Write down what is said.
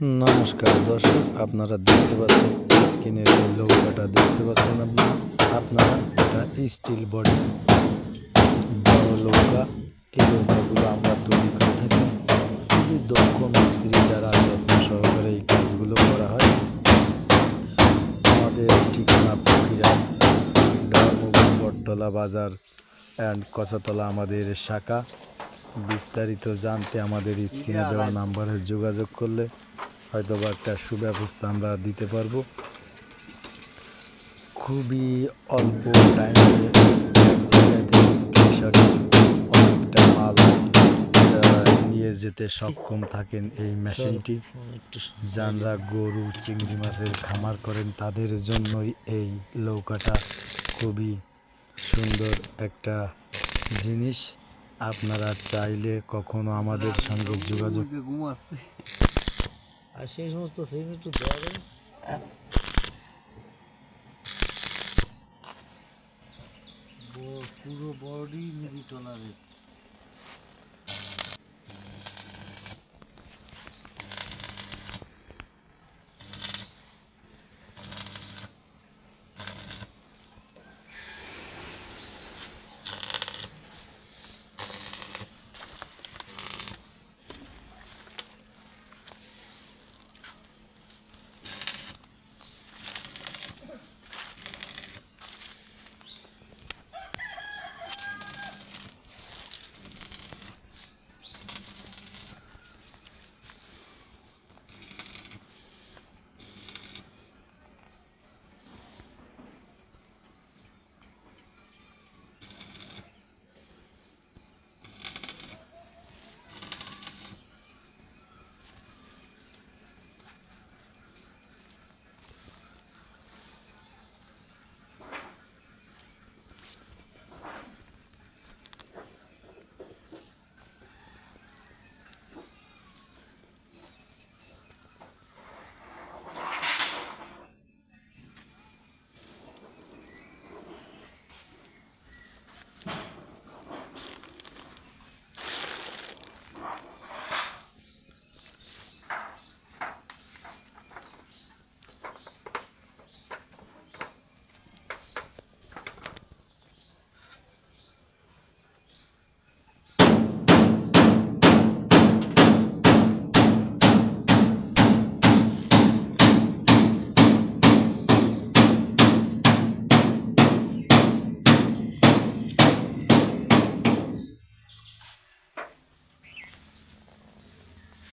নমস্কার দর্শক, আপনারা দেখতে পাচ্ছেন স্ক্রিনে যে নৌকাটা দেখতে পাচ্ছেন আপনারা এটা স্টিল বডি বড় নৌকা। এই নৌকাগুলো আমরা তৈরি করে থাকি। খুবই দক্ষ মিস্ত্রি দ্বারা যত্ন সহকারে এই কাজগুলো করা হয়। আমাদের ঠিকানা ফকিরহাট, ধর্মপুর, বটতলা বাজার অ্যান্ড কচাতলা আমাদের শাখা। বিস্তারিত জানতে আমাদের স্ক্রিনে দেওয়া নাম্বারে যোগাযোগ করলে হয়তোবা একটা সুব্যবস্থা আমরা দিতে পারবো। খুবই অল্প টাইমে এক জায়গা থেকে কৃষকের অনেকটা মাল নিয়ে যেতে সক্ষম থাকেন এই মেশিনটি। যারা গরু চিংড়ি মাছের খামার করেন তাদের জন্যই এই নৌকাটা খুবই সুন্দর একটা জিনিস। আপনারা চাইলে কখনো আমাদের সঙ্গে যোগাযোগ আর সেই সমস্ত সিন একটু দেওয়া যাবে। পুরো বডি মিলি টলারেট।